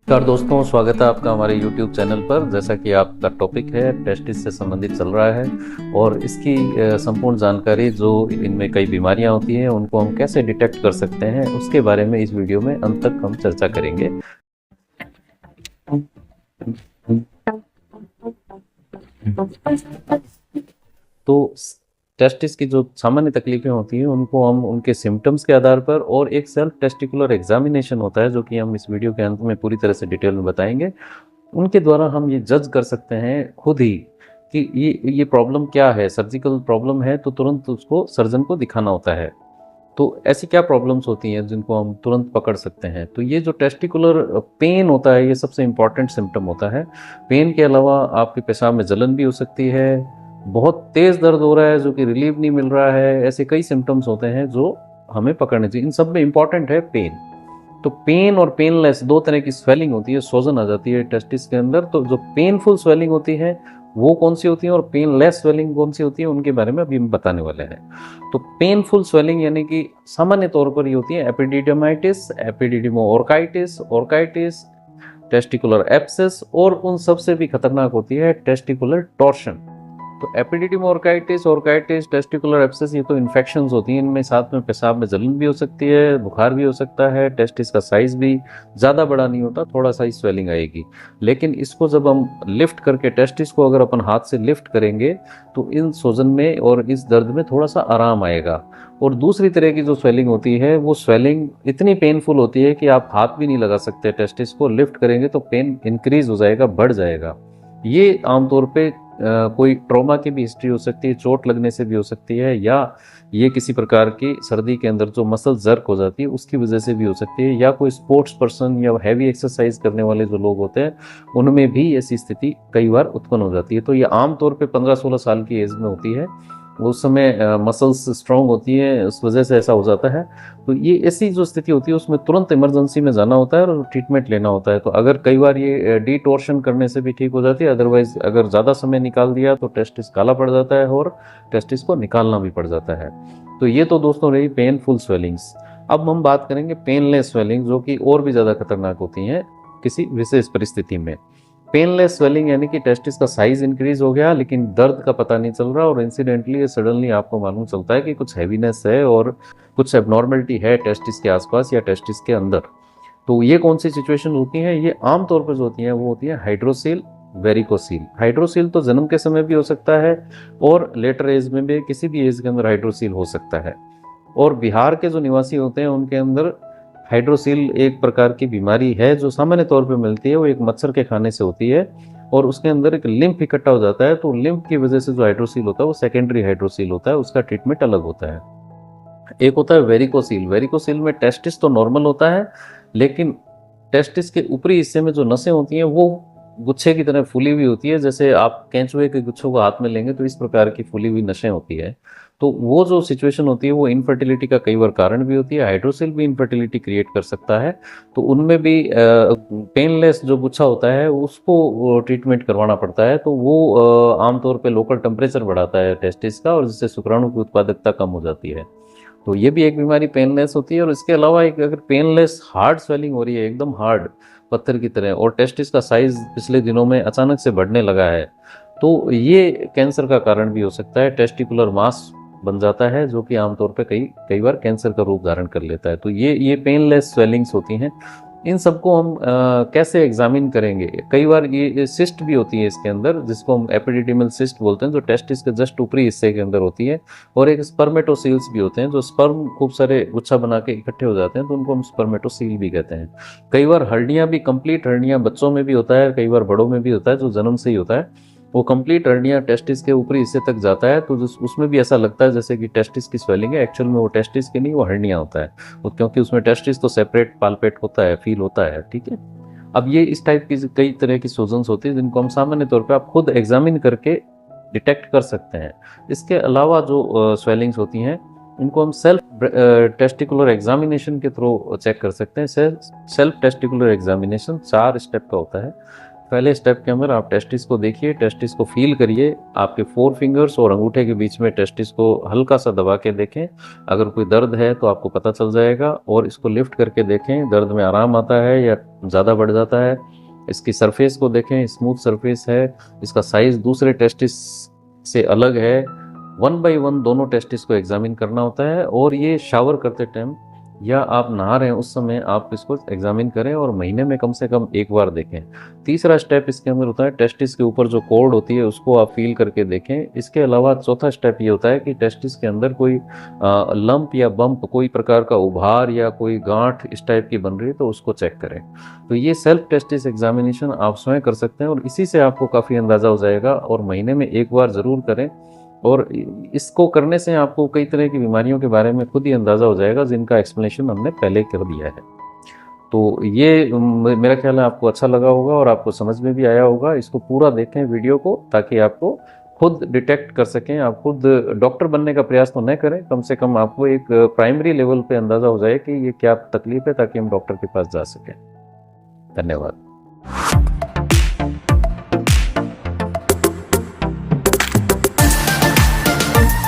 नमस्कार दोस्तों, स्वागत है आपका हमारे YouTube चैनल पर। जैसा कि आपका टॉपिक है टेस्टिस से संबंधित चल रहा है और इसकी संपूर्ण जानकारी जो इनमें कई बीमारियां होती हैं उनको हम कैसे डिटेक्ट कर सकते हैं उसके बारे में इस वीडियो में अंत तक हम चर्चा करेंगे। तो टेस्टिस की जो सामान्य तकलीफें होती हैं उनको हम उनके सिम्टम्स के आधार पर और एक सेल्फ टेस्टिकुलर एग्जामिनेशन होता है जो कि हम इस वीडियो के अंत में पूरी तरह से डिटेल में बताएंगे, उनके द्वारा हम ये जज कर सकते हैं खुद ही कि ये प्रॉब्लम क्या है। सर्जिकल प्रॉब्लम है तो तुरंत उसको सर्जन को दिखाना होता है। तो ऐसी क्या प्रॉब्लम्स होती हैं जिनको हम तुरंत पकड़ सकते हैं? तो ये जो टेस्टिकुलर पेन होता है ये सबसे इम्पॉर्टेंट सिम्टम होता है। पेन के अलावा आपके पेशाब में जलन भी हो सकती है, बहुत तेज़ दर्द हो रहा है जो कि रिलीफ नहीं मिल रहा है, ऐसे कई सिम्टम्स होते हैं जो हमें पकड़ने चाहिए। इन सब में इम्पॉर्टेंट है पेन। तो पेन और पेनलेस दो तरह की स्वेलिंग होती है, सोजन आ जाती है टेस्टिस के अंदर। तो जो पेनफुल स्वेलिंग होती है वो कौन सी होती है और पेनलेस स्वेलिंग कौन सी होती है उनके बारे में अभी हम बताने वाले हैं। तो पेनफुल स्वेलिंग यानी कि सामान्य तौर पर ये होती है एपिडिडमाइटिस, एपिडिडमोऑर्काइटिस, ऑर्काइटिस, टेस्टिकुलर एब्सेस और उन सबसे भी खतरनाक होती है टेस्टिकुलर टॉर्शन। तो एपिडिडमोऑर्काइटिस, ऑर्काइटिस, टेस्टिकुलर एब्सेस ये तो इन्फेक्शंस होती हैं। इनमें साथ में पेशाब में जलन भी हो सकती है, बुखार भी हो सकता है, टेस्टिस का साइज भी ज़्यादा बड़ा नहीं होता, थोड़ा सा ही स्वेलिंग आएगी। लेकिन इसको जब हम लिफ्ट करके टेस्टिस को अगर अपन हाथ से लिफ्ट करेंगे तो इन सूजन में और इस दर्द में थोड़ा सा आराम आएगा। और दूसरी तरह की जो स्वेलिंग होती है वो स्वेलिंग इतनी पेनफुल होती है कि आप हाथ भी नहीं लगा सकते। टेस्टिस को लिफ्ट करेंगे तो पेन इंक्रीज हो जाएगा, बढ़ जाएगा। ये आमतौर पे कोई ट्रॉमा की भी हिस्ट्री हो सकती है, चोट लगने से भी हो सकती है, या ये किसी प्रकार की सर्दी के अंदर जो मसल जर्क हो जाती है उसकी वजह से भी हो सकती है, या कोई स्पोर्ट्स पर्सन या हैवी एक्सरसाइज करने वाले जो लोग होते हैं उनमें भी ऐसी स्थिति कई बार उत्पन्न हो जाती है। तो ये आमतौर पे 15-16 साल की एज में होती है, उस समय मसल्स स्ट्रांग होती है, उस वजह से ऐसा हो जाता है। तो ये ऐसी जो स्थिति होती है उसमें तुरंत इमरजेंसी में जाना होता है और ट्रीटमेंट लेना होता है। तो अगर कई बार ये डिटॉर्शन करने से भी ठीक हो जाती है, अदरवाइज अगर ज़्यादा समय निकाल दिया तो टेस्टिस काला पड़ जाता है और टेस्टिस को निकालना भी पड़ जाता है। तो ये तो दोस्तों रही पेनफुल स्वेलिंग्स। अब हम बात करेंगे पेनलेस स्वेलिंग जो कि और भी ज़्यादा खतरनाक होती हैं किसी विशेष परिस्थिति में। पेनलेस स्वेलिंग यानी कि टेस्टिस का साइज इंक्रीज हो गया लेकिन दर्द का पता नहीं चल रहा और इंसिडेंटली सडनली आपको मालूम चलता है कि कुछ हैवीनेस है और कुछ एबनॉर्मलिटी है टेस्टिस के आसपास या टेस्टिस के अंदर। तो ये कौन सी सिचुएशन होती है? ये आमतौर पर जो होती है वो होती है हाइड्रोसील, वेरिकोसील। हाइड्रोसील तो जन्म के समय भी हो सकता है और लेटर एज में भी, किसी भी एज के अंदर हाइड्रोसील हो सकता है। और बिहार के जो निवासी होते हैं उनके अंदर हाइड्रोसील एक प्रकार की बीमारी है जो सामान्य तौर पे मिलती है। वो एक मच्छर के खाने से होती है और उसके अंदर एक लिम्फ इकट्ठा हो जाता है। तो लिम्फ की वजह से जो हाइड्रोसील होता है वो सेकेंडरी हाइड्रोसील होता है, उसका ट्रीटमेंट अलग होता है। एक होता है वेरिकोसील। वेरिकोसील में टेस्टिस तो नॉर्मल होता है लेकिन टेस्टिस के ऊपरी हिस्से में जो नसें होती हैं वो गुच्छे की तरह फूली हुई होती है। जैसे आप केंचुए के गुच्छों को हाथ में लेंगे तो इस प्रकार की फूली हुई नसें होती है। तो वो जो सिचुएशन होती है वो इनफर्टिलिटी का कई बार कारण भी होती है। हाइड्रोसील भी इनफर्टिलिटी क्रिएट कर सकता है। तो उनमें भी पेनलेस जो गुच्छा होता है उसको ट्रीटमेंट करवाना पड़ता है। तो वो आमतौर पे लोकल टेम्परेचर बढ़ाता है टेस्टिस का और जिससे शुक्राणु की उत्पादकता कम हो जाती है। तो ये भी एक बीमारी पेनलेस होती है। और इसके अलावा एक अगर पेनलेस हार्ड स्वेलिंग हो रही है, एकदम हार्ड पत्थर की तरह, और टेस्टिस का साइज पिछले दिनों में अचानक से बढ़ने लगा है, तो ये कैंसर का कारण भी हो सकता है। टेस्टिकुलर मास बन जाता है जो कि आमतौर पे कई कई बार कैंसर का रूप धारण कर लेता है। तो ये पेनलेस स्वेलिंग्स होती हैं। इन सबको हम कैसे एग्जामिन करेंगे? कई बार ये सिस्ट भी होती है इसके अंदर, जिसको हम एपिडिडिमल सिस्ट बोलते हैं, जो टेस्टिस के जस्ट ऊपरी हिस्से के अंदर होती है। और एक स्पर्मेटोसील्स भी होते हैं, जो स्पर्म खूब सारे गुच्छा बना के इकट्ठे हो जाते हैं, तो उनको हम स्पर्मेटोसील भी कहते हैं। कई बार हर्निया भी, कंप्लीट हर्निया बच्चों में भी होता है, कई बार बड़ों में भी होता है, जो जन्म से ही होता है। वो कंप्लीट हर्निया टेस्टिस के ऊपरी हिस्से तक जाता है तो उसमें भी ऐसा लगता है जैसे कि टेस्टिस की स्वेलिंग है। एक्चुअल में वो टेस्टिस की नहीं, वो हर्निया होता है। क्योंकि उसमें टेस्टिस तो सेपरेट पालपेट होता है, फील होता है, ठीक है। अब ये इस टाइप की कई तरह की सूजन्स होती है जिनको हम सामान्य तौर पे आप खुद एग्जामिन करके डिटेक्ट कर सकते हैं। इसके अलावा जो स्वेलिंग्स होती हैं इनको हम सेल्फ टेस्टिकुलर एग्जामिनेशन के थ्रू चेक कर सकते हैं। सेल्फ टेस्टिकुलर एग्जामिनेशन 4 स्टेप का होता है। पहले स्टेप के अंदर आप टेस्टिस को देखिए, टेस्टिस को फील करिए, आपके 4 फिंगर्स और अंगूठे के बीच में टेस्टिस को हल्का सा दबा के देखें। अगर कोई दर्द है तो आपको पता चल जाएगा, और इसको लिफ्ट करके देखें, दर्द में आराम आता है या ज़्यादा बढ़ जाता है। इसकी सरफेस को देखें, स्मूथ सरफेस है, इसका साइज़ दूसरे टेस्टिस से अलग है। 1 बाय 1 दोनों टेस्टिस को एग्जामिन करना होता है, और ये शावर करते टाइम या आप नहा रहे हैं उस समय आप इसको एग्जामिन करें, और महीने में कम से कम एक बार देखें। तीसरा स्टेप इसके अंदर होता है टेस्टिस के ऊपर जो कॉर्ड होती है उसको आप फील करके देखें। इसके अलावा चौथा स्टेप ये होता है कि टेस्टिस के अंदर कोई लंप या बम्प, कोई प्रकार का उभार या कोई गांठ इस टाइप की बन रही है तो उसको चेक करें। तो ये सेल्फ टेस्टिस एग्जामिनेशन आप स्वयं कर सकते हैं, और इसी से आपको काफ़ी अंदाज़ा हो जाएगा, और महीने में एक बार ज़रूर करें। और इसको करने से आपको कई तरह की बीमारियों के बारे में खुद ही अंदाज़ा हो जाएगा, जिनका एक्सप्लेनेशन हमने पहले कर दिया है। तो ये मेरा ख्याल है आपको अच्छा लगा होगा और आपको समझ में भी आया होगा। इसको पूरा देखें वीडियो को, ताकि आपको खुद डिटेक्ट कर सकें। आप खुद डॉक्टर बनने का प्रयास तो न करें, कम से कम आपको एक प्राइमरी लेवल पे अंदाज़ा हो जाए कि ये क्या तकलीफ है, ताकि हम डॉक्टर के पास जा सकें। धन्यवाद।